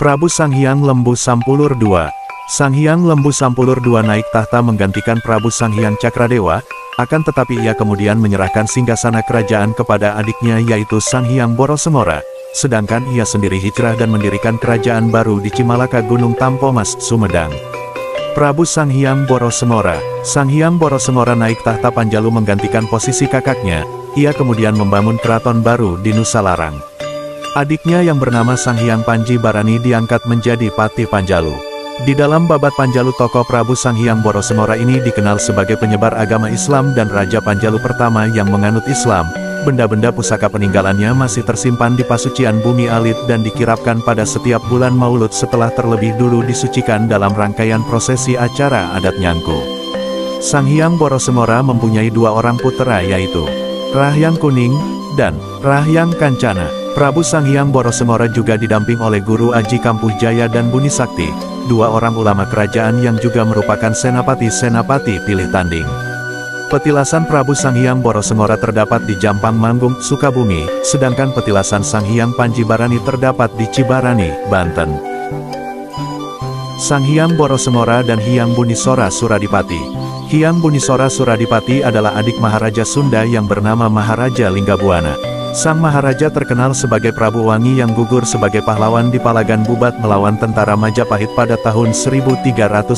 Prabu Sanghyang Lembu Sampulur II. Sanghyang Lembu Sampulur II naik tahta menggantikan Prabu Sanghyang Cakradewa, akan tetapi ia kemudian menyerahkan singgasana kerajaan kepada adiknya yaitu Sanghyang Borosengora, sedangkan ia sendiri hijrah dan mendirikan kerajaan baru di Cimalaka Gunung Tampomas, Sumedang. Prabu Sanghyang Borosengora. Sanghyang Borosengora naik tahta Panjalu menggantikan posisi kakaknya, ia kemudian membangun keraton baru di Nusa Larang. Adiknya yang bernama Sanghyang Panji Barani diangkat menjadi Patih Panjalu. Di dalam babat Panjalu tokoh Prabu Sanghyang Borosengora ini dikenal sebagai penyebar agama Islam dan Raja Panjalu pertama yang menganut Islam. Benda-benda pusaka peninggalannya masih tersimpan di Pasucian Bumi Alit dan dikirapkan pada setiap bulan Maulud setelah terlebih dulu disucikan dalam rangkaian prosesi acara adat Nyangku. Sanghyang Borosengora mempunyai dua orang putera yaitu Rahyang Kuning dan Rahyang Kancana. Prabu Sanghyang Borosengora juga didamping oleh Guru Aji Kampuh Jaya dan Buni Sakti, dua orang ulama kerajaan yang juga merupakan senapati-senapati pilih tanding. Petilasan Prabu Sanghyang Borosengora terdapat di Jampang Manggung, Sukabumi, sedangkan petilasan Sanghyang Panji Barani terdapat di Cibarani, Banten. Sanghyang Borosengora dan Hyang Bunisora Suradipati. Hyang Bunisora Suradipati adalah adik Maharaja Sunda yang bernama Maharaja Linggabuana. Sang Maharaja terkenal sebagai Prabu Wangi yang gugur sebagai pahlawan di Palagan Bubat melawan tentara Majapahit pada tahun 1357.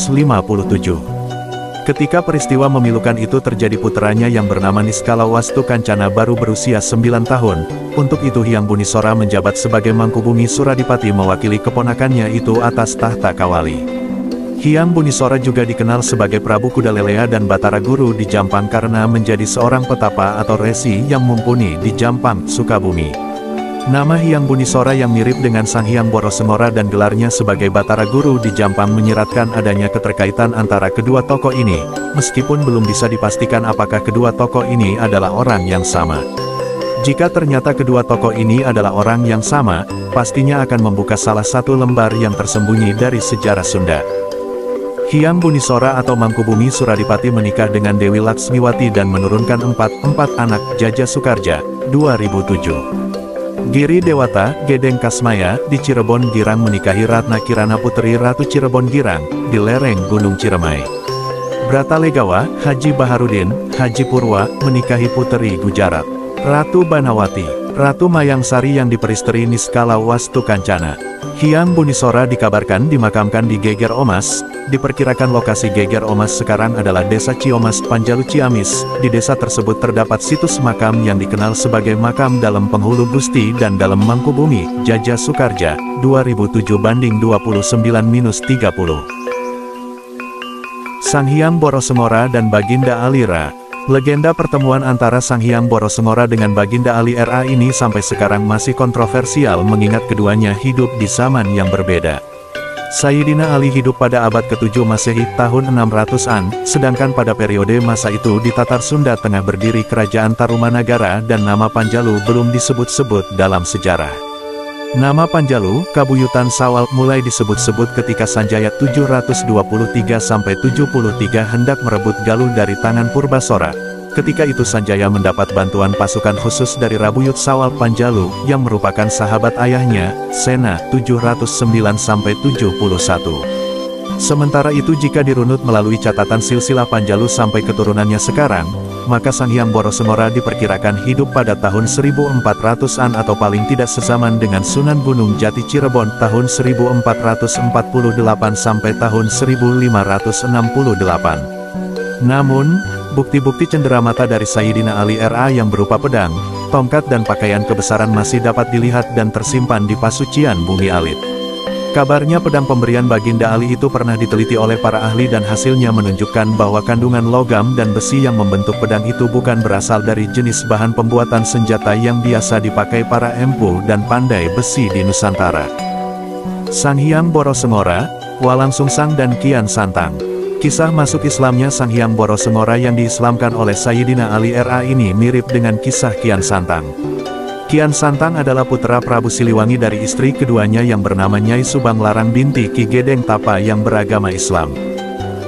Ketika peristiwa memilukan itu terjadi, puteranya yang bernama Niskala Wastu Kancana baru berusia 9 tahun. Untuk itu Hyang Bunisora menjabat sebagai Mangkubumi Suradipati mewakili keponakannya itu atas tahta Kawali. Hyang Bunisora juga dikenal sebagai Prabu Kudalelea dan Batara Guru di Jampang karena menjadi seorang petapa atau resi yang mumpuni di Jampang, Sukabumi. Nama Hyang Bunisora yang mirip dengan Sanghyang Borosengora dan gelarnya sebagai Batara Guru di Jampang menyiratkan adanya keterkaitan antara kedua tokoh ini, meskipun belum bisa dipastikan apakah kedua tokoh ini adalah orang yang sama. Jika ternyata kedua tokoh ini adalah orang yang sama, pastinya akan membuka salah satu lembar yang tersembunyi dari sejarah Sunda. Hyang Bunisora atau Mangkubumi Suradipati menikah dengan Dewi Laksmiwati dan menurunkan empat anak. Jaja Sukarja, 2007. Giri Dewata, Gedeng Kasmaya, di Cirebon Girang menikahi Ratna Kirana Puteri Ratu Cirebon Girang, di lereng Gunung Ciremai. Brata Legawa, Haji Baharudin, Haji Purwa, menikahi Puteri Gujarat. Ratu Banawati, Ratu Mayangsari yang diperisteri Niskala Wastu Kancana. Hyang Bunisora dikabarkan dimakamkan di Geger Omas. Diperkirakan lokasi Geger Omas sekarang adalah Desa Ciomas, Panjalu Ciamis. Di desa tersebut terdapat situs makam yang dikenal sebagai makam dalam Penghulu Gusti dan dalam Mangkubumi. Jaja Sukarja, 2007-29-30. Sanghyang Borosengora dan Baginda Alira. Legenda pertemuan antara Sanghyang Borosengora dengan Baginda Ali RA ini sampai sekarang masih kontroversial mengingat keduanya hidup di zaman yang berbeda. Sayyidina Ali hidup pada abad ke-7 Masehi tahun 600-an, sedangkan pada periode masa itu di Tatar Sunda tengah berdiri Kerajaan Tarumanagara dan nama Panjalu belum disebut-sebut dalam sejarah. Nama Panjalu, Kabuyutan Sawal, mulai disebut-sebut ketika Sanjaya 723-73 hendak merebut Galuh dari tangan Purbasora. Ketika itu Sanjaya mendapat bantuan pasukan khusus dari Rabuyut Sawal Panjalu, yang merupakan sahabat ayahnya, Sena, 709-71. Sementara itu jika dirunut melalui catatan silsilah Panjalu sampai keturunannya sekarang, maka Sanghyang Borosengora diperkirakan hidup pada tahun 1400-an atau paling tidak sezaman dengan Sunan Gunung Jati Cirebon tahun 1448 sampai tahun 1568. Namun, bukti-bukti cenderamata dari Sayyidina Ali RA yang berupa pedang, tongkat dan pakaian kebesaran masih dapat dilihat dan tersimpan di Pasucian Bumi Alit. Kabarnya pedang pemberian Baginda Ali itu pernah diteliti oleh para ahli dan hasilnya menunjukkan bahwa kandungan logam dan besi yang membentuk pedang itu bukan berasal dari jenis bahan pembuatan senjata yang biasa dipakai para empu dan pandai besi di Nusantara. Sanghyang Borosengora, Walangsungsang dan Kian Santang. Kisah masuk Islamnya Sanghyang Borosengora yang diislamkan oleh Sayyidina Ali RA ini mirip dengan kisah Kian Santang. Kian Santang adalah putra Prabu Siliwangi dari istri keduanya yang bernama Nyai Subang Larang binti Ki Gedeng Tapa yang beragama Islam.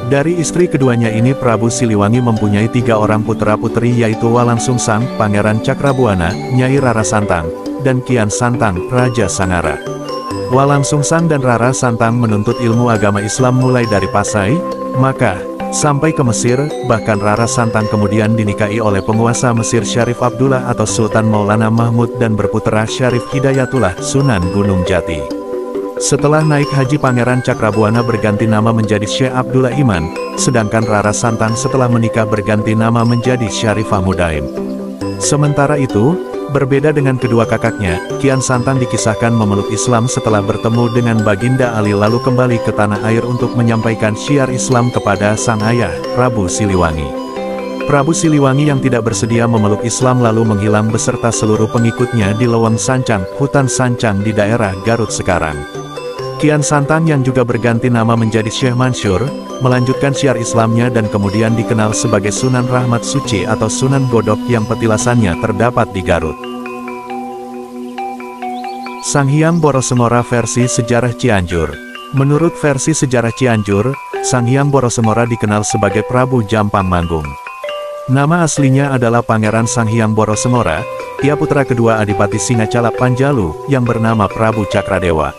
Dari istri keduanya ini Prabu Siliwangi mempunyai 3 orang putra-putri yaitu Walangsungsang, Pangeran Cakrabuana, Nyai Rara Santang, dan Kian Santang, Raja Sangara. Walang Sungsang dan Rara Santang menuntut ilmu agama Islam mulai dari Pasai, Makkah, sampai ke Mesir. Bahkan Rara Santang kemudian dinikahi oleh penguasa Mesir Syarif Abdullah atau Sultan Maulana Mahmud dan berputera Syarif Hidayatullah Sunan Gunung Jati. Setelah naik haji, Pangeran Cakrabuana berganti nama menjadi Syekh Abdullah Iman, sedangkan Rara Santang setelah menikah berganti nama menjadi Syarifah Mudaim. Sementara itu, berbeda dengan kedua kakaknya, Kian Santang dikisahkan memeluk Islam setelah bertemu dengan Baginda Ali lalu kembali ke tanah air untuk menyampaikan syiar Islam kepada sang ayah, Prabu Siliwangi. Prabu Siliwangi yang tidak bersedia memeluk Islam lalu menghilang beserta seluruh pengikutnya di Leweng Sancang, hutan Sancang di daerah Garut sekarang. Kian Santang yang juga berganti nama menjadi Syekh Mansur, melanjutkan syiar Islamnya dan kemudian dikenal sebagai Sunan Rahmat Suci atau Sunan Godok yang petilasannya terdapat di Garut. Sanghyang Borosemora versi sejarah Cianjur. Menurut versi sejarah Cianjur, Sanghyang Borosemora dikenal sebagai Prabu Jampang Manggung. Nama aslinya adalah Pangeran Sanghyang Borosemora, ia putra kedua Adipati Singacala Panjalu yang bernama Prabu Cakradewa.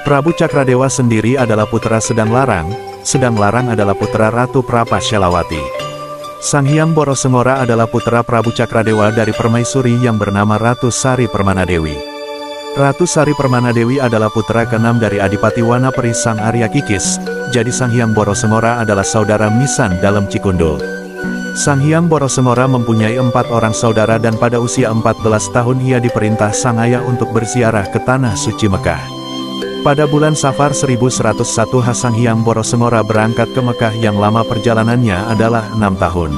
Prabu Cakradewa sendiri adalah putra Sedang Larang adalah putra Ratu Prapasyalawati. Sanghyang Borosemora adalah putra Prabu Cakradewa dari permaisuri yang bernama Ratu Sari Permanadewi. Ratu Sari Permanadewi adalah putra keenam dari Adipati Wanaperi Sang Arya Kikis, jadi Sanghyang Borosemora adalah saudara misan dalam Cikundul. Sanghyang Borosemora mempunyai 4 orang saudara dan pada usia 14 tahun ia diperintah sang ayah untuk berziarah ke Tanah Suci Mekah. Pada bulan Safar 1101 Sanghyang Borosemora berangkat ke Mekah yang lama perjalanannya adalah 6 tahun.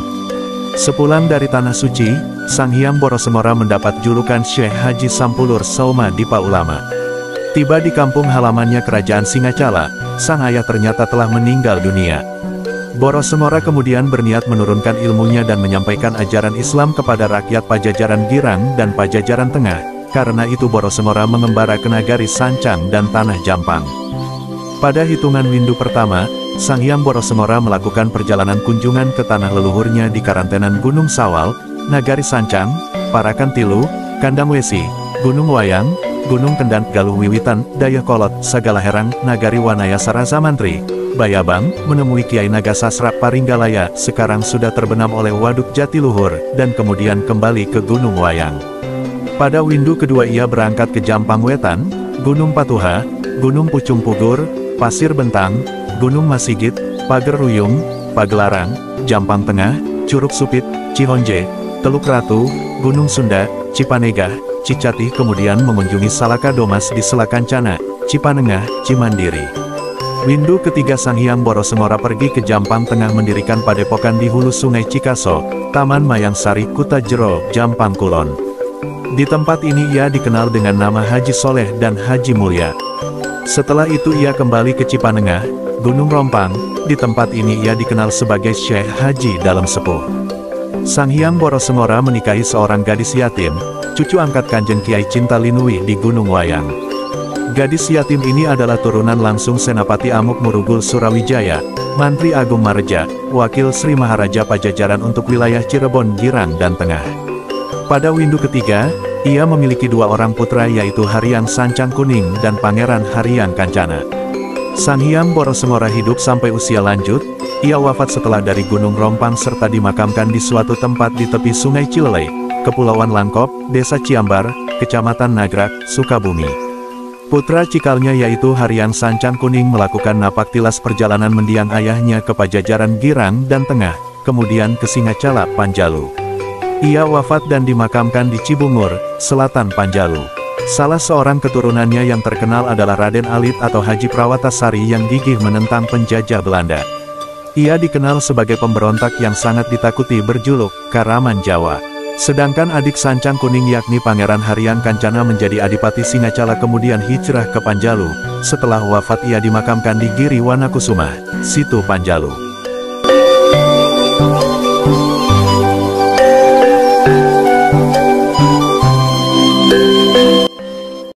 Sepulang dari Tanah Suci, Sanghyang Borosemora mendapat julukan Syekh Haji Sampulur Sauma Dipa Ulama. Tiba di kampung halamannya Kerajaan Singacala, sang ayah ternyata telah meninggal dunia. Borosemora kemudian berniat menurunkan ilmunya dan menyampaikan ajaran Islam kepada rakyat Pajajaran Girang dan Pajajaran Tengah. Karena itu Borosemora mengembara ke nagari Sancang dan Tanah Jampang. Pada hitungan Windu pertama, Sanghyang Borosemora melakukan perjalanan kunjungan ke tanah leluhurnya di Karantenan Gunung Sawal, Nagari Sancang, Parakan Tilu, Kandangwesi, Gunung Wayang, Gunung Kendan, Galuh Wiwitan, Dayakolot, Sagalaherang, Nagari Wanaya Saraza Mantri, Bayabang, menemui Kiai Nagasasra Paringgalaya, sekarang sudah terbenam oleh Waduk Jatiluhur, dan kemudian kembali ke Gunung Wayang. Pada Windu kedua ia berangkat ke Jampang Wetan, Gunung Patuha, Gunung Pucung Pugur, Pasir Bentang, Gunung Masigit, Pager Ruyung, Pagelarang, Jampang Tengah, Curug Supit, Cihonje, Teluk Ratu, Gunung Sunda, Cipanegah, Cicati kemudian mengunjungi Salaka Domas di Selakancana, Cipanengah, Cimandiri. Windu ketiga Sanghyang Borosemora pergi ke Jampang Tengah mendirikan padepokan di hulu Sungai Cikaso, Taman Mayang Sari Kuta Jero, Jampang Kulon. Di tempat ini ia dikenal dengan nama Haji Soleh dan Haji Mulya. Setelah itu ia kembali ke Cipanengah, Gunung Rompang, di tempat ini ia dikenal sebagai Syekh Haji Dalam Sepuh. Sanghyang Borosemora menikahi seorang gadis yatim, cucu angkat Kanjeng Kiai Cinta Linui di Gunung Wayang. Gadis yatim ini adalah turunan langsung Senapati Amuk Marugul Surawijaya, Mantri Agung Mareja, Wakil Sri Maharaja Pajajaran untuk wilayah Cirebon, Girang dan Tengah. Pada Windu ketiga, ia memiliki 2 orang putra yaitu Haryang Sancang Kuning dan Pangeran Haryang Kancana. Sanghyang Borosemora hidup sampai usia lanjut, ia wafat setelah dari Gunung Rompang serta dimakamkan di suatu tempat di tepi Sungai Cilelei, Kepulauan Langkop, Desa Ciambar, Kecamatan Nagrak, Sukabumi. Putra cikalnya yaitu Haryang Sancang Kuning melakukan napak tilas perjalanan mendiang ayahnya ke Pajajaran Girang dan Tengah, kemudian ke Singacala Panjalu. Ia wafat dan dimakamkan di Cibungur, Selatan Panjalu. Salah seorang keturunannya yang terkenal adalah Raden Alit atau Haji Prawatasari yang gigih menentang penjajah Belanda. Ia dikenal sebagai pemberontak yang sangat ditakuti berjuluk Karaman Jawa. Sedangkan adik Sancang Kuning yakni Pangeran Haryang Kancana menjadi Adipati Singacala kemudian hijrah ke Panjalu. Setelah wafat ia dimakamkan di Giri Wanakusuma, Situ Panjalu.